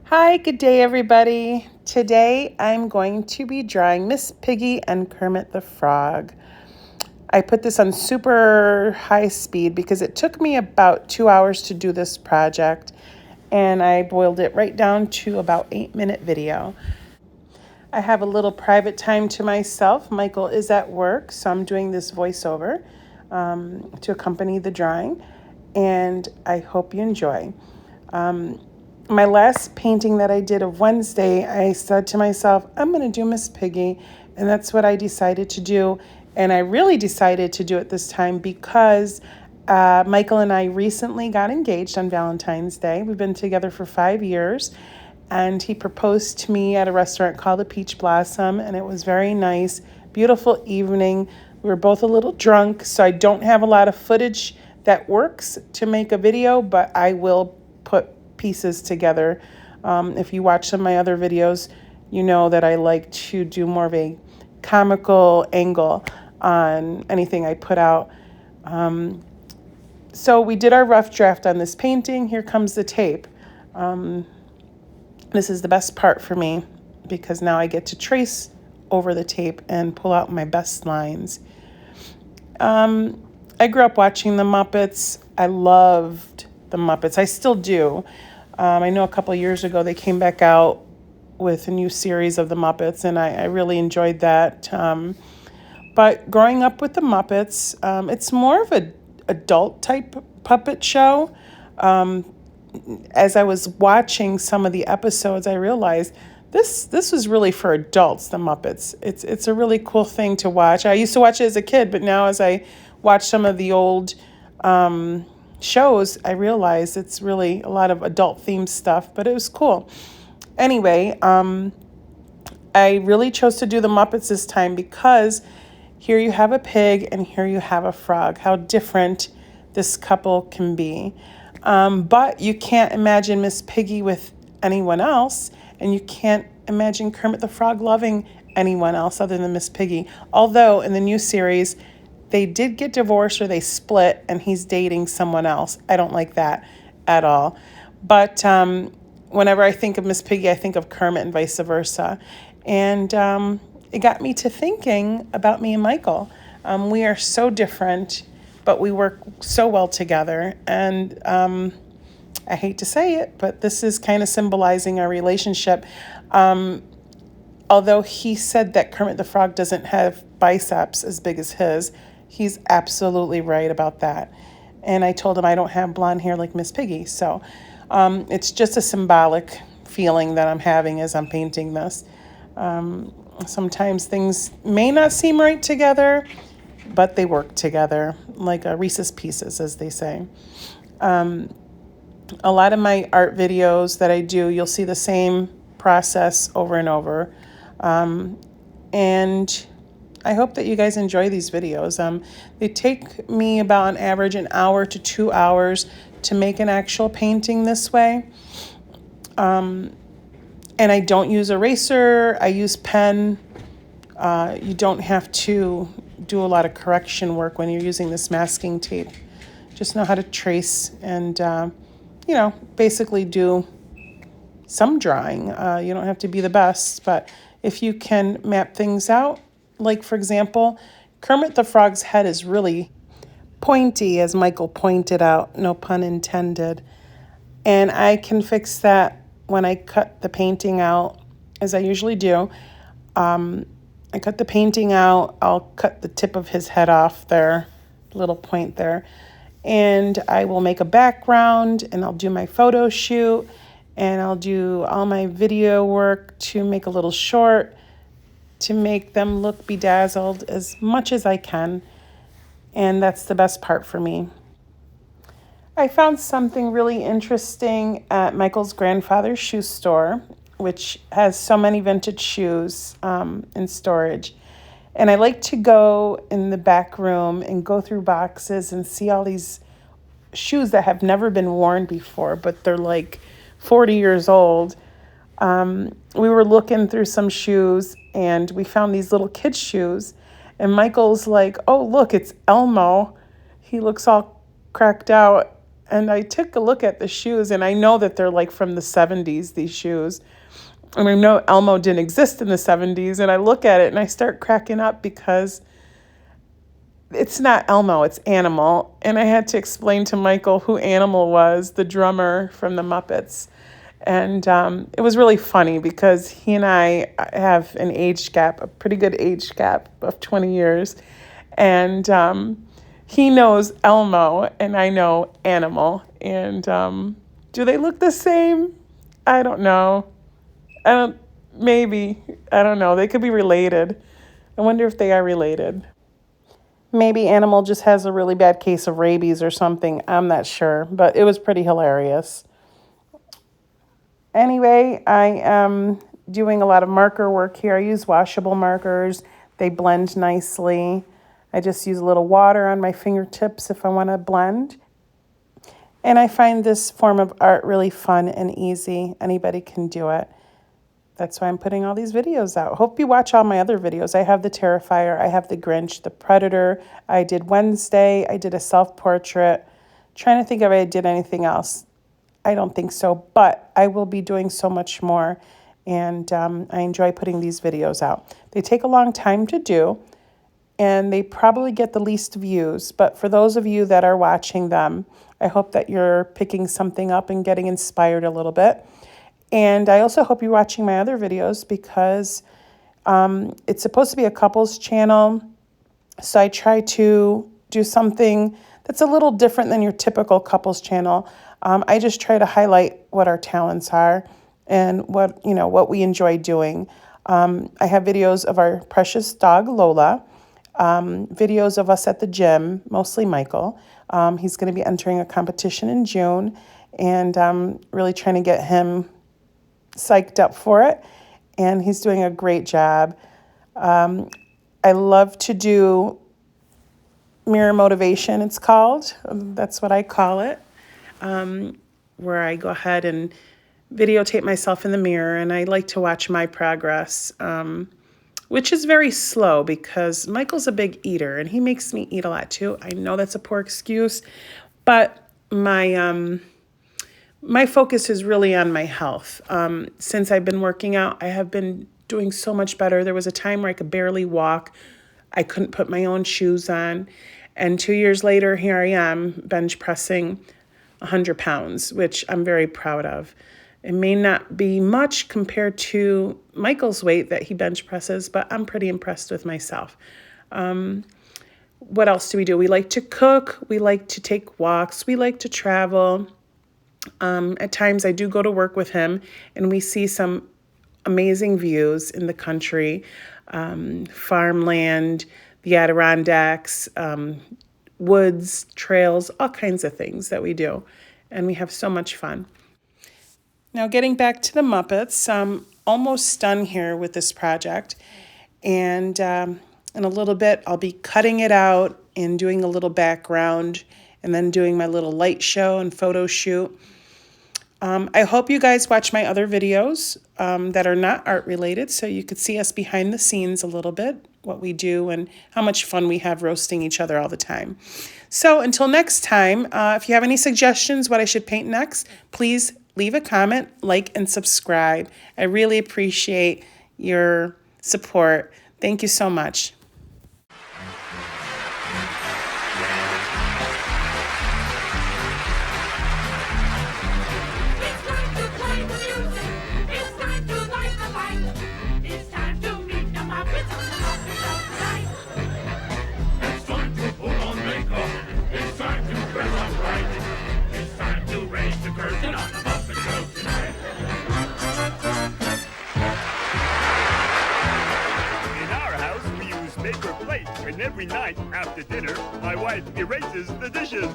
Hi, good day, everybody. Today I'm going to be drawing Miss Piggy and Kermit the Frog. I put this on super high speed because it took me about 2 hours to do this project, and I boiled it right down to about 8-minute video. I have a little private time to myself. Michael is at work, so I'm doing this voiceover to accompany the drawing, and I hope you enjoy. My last painting that I did of Wednesday, I said to myself, I'm going to do Miss Piggy, and that's what I decided to do. And I really decided to do it this time because Michael and I recently got engaged on Valentine's Day. We've been together for 5 years, and he proposed to me at a restaurant called the Peach Blossom, and it was very nice, beautiful evening. We were both a little drunk, so I don't have a lot of footage that works to make a video, but I will put pieces together. If you watch some of my other videos, you know that I like to do more of a comical angle on anything I put out. So we did our rough draft on this painting. Here comes the tape. This is the best part for me because now I get to trace over the tape and pull out my best lines. I grew up watching the Muppets. I loved the Muppets. I still do. I know a couple of years ago they came back out with a new series of the Muppets, and I really enjoyed that. But growing up with the Muppets, it's more of an adult type puppet show. As I was watching some of the episodes, I realized this was really for adults, the Muppets. It's a really cool thing to watch. I used to watch it as a kid, but now as I watch some of the old shows, I realize it's really a lot of adult themed stuff, but it was cool. Anyway, I really chose to do the Muppets this time because here you have a pig and here you have a frog. How different this couple can be. But you can't imagine Miss Piggy with anyone else, and you can't imagine Kermit the Frog loving anyone else other than Miss Piggy. Although in the new series, they did get divorced or they split and he's dating someone else. I don't like that at all. But whenever I think of Miss Piggy, I think of Kermit and vice versa. And it got me to thinking about me and Michael. We are so different, but we work so well together. And I hate to say it, but this is kind of symbolizing our relationship. Although he said that Kermit the Frog doesn't have biceps as big as his, he's absolutely right about that. And I told him I don't have blonde hair like Miss Piggy. So it's just a symbolic feeling that I'm having as I'm painting this. Sometimes things may not seem right together, but they work together, like Reese's Pieces, as they say. A lot of my art videos that I do, you'll see the same process over and over. And I hope that you guys enjoy these videos. They take me about an average an hour to 2 hours to make an actual painting this way. And I don't use eraser, I use pen. You don't have to do a lot of correction work when you're using this masking tape. Just know how to trace and, basically do some drawing. You don't have to be the best, but if you can map things out, like for example, Kermit the Frog's head is really pointy, as Michael pointed out, no pun intended. And I can fix that when I cut the painting out, as I usually do. I cut the painting out, I'll cut the tip of his head off there, little point there. And I will make a background, and I'll do my photo shoot, and I'll do all my video work to make a little short, to make them look bedazzled as much as I can. And that's the best part for me. I found something really interesting at Michael's grandfather's shoe store, which has so many vintage shoes in storage. And I like to go in the back room and go through boxes and see all these shoes that have never been worn before, but they're like 40 years old. We were looking through some shoes and we found these little kids' shoes. And Michael's like, oh, look, it's Elmo. He looks all cracked out. And I took a look at the shoes, and I know that they're like from the 70s, these shoes. And I know Elmo didn't exist in the 70s. And I look at it and I start cracking up because it's not Elmo, it's Animal. And I had to explain to Michael who Animal was, the drummer from the Muppets. And it was really funny because he and I have an age gap, a pretty good age gap of 20 years. And he knows Elmo and I know Animal. And do they look the same? I don't know. Maybe. I don't know. They could be related. I wonder if they are related. Maybe Animal just has a really bad case of rabies or something. I'm not sure, but it was pretty hilarious. Anyway, I am doing a lot of marker work here. I use washable markers. They blend nicely. I just use a little water on my fingertips if I want to blend. And I find this form of art really fun and easy. Anybody can do it. That's why I'm putting all these videos out. Hope you watch all my other videos. I have the Terrifier, I have the Grinch, the Predator. I did Wednesday. I did a self-portrait. Trying to think if I did anything else. I don't think so, but I will be doing so much more. And I enjoy putting these videos out. They take a long time to do, and they probably get the least views. But for those of you that are watching them, I hope that you're picking something up and getting inspired a little bit. And I also hope you're watching my other videos because it's supposed to be a couples channel. So I try to do something that's a little different than your typical couples channel. I just try to highlight what our talents are and what we enjoy doing. I have videos of our precious dog, Lola, videos of us at the gym, mostly Michael. He's going to be entering a competition in June, and I'm really trying to get him psyched up for it, and he's doing a great job. I love to do mirror motivation, it's called. That's what I call it, where I go ahead and videotape myself in the mirror, and I like to watch my progress, which is very slow because Michael's a big eater, and he makes me eat a lot too. I know that's a poor excuse, but my focus is really on my health. Since I've been working out, I have been doing so much better. There was a time where I could barely walk. I couldn't put my own shoes on. And 2 years later, here I am bench pressing 100 pounds, which I'm very proud of. It may not be much compared to Michael's weight that he bench presses, but I'm pretty impressed with myself. What else do? We like to cook. We like to take walks. We like to travel. At times I do go to work with him, and we see some amazing views in the country, farmland, the Adirondacks, woods, trails, all kinds of things that we do. And we have so much fun. Now getting back to the Muppets, I'm almost done here with this project. And in a little bit, I'll be cutting it out and doing a little background and then doing my little light show and photo shoot. I hope you guys watch my other videos that are not art related, so you could see us behind the scenes a little bit, what we do and how much fun we have roasting each other all the time. So until next time, if you have any suggestions what I should paint next, please leave a comment, like, and subscribe. I really appreciate your support. Thank you so much. And every night after dinner, my wife erases the dishes.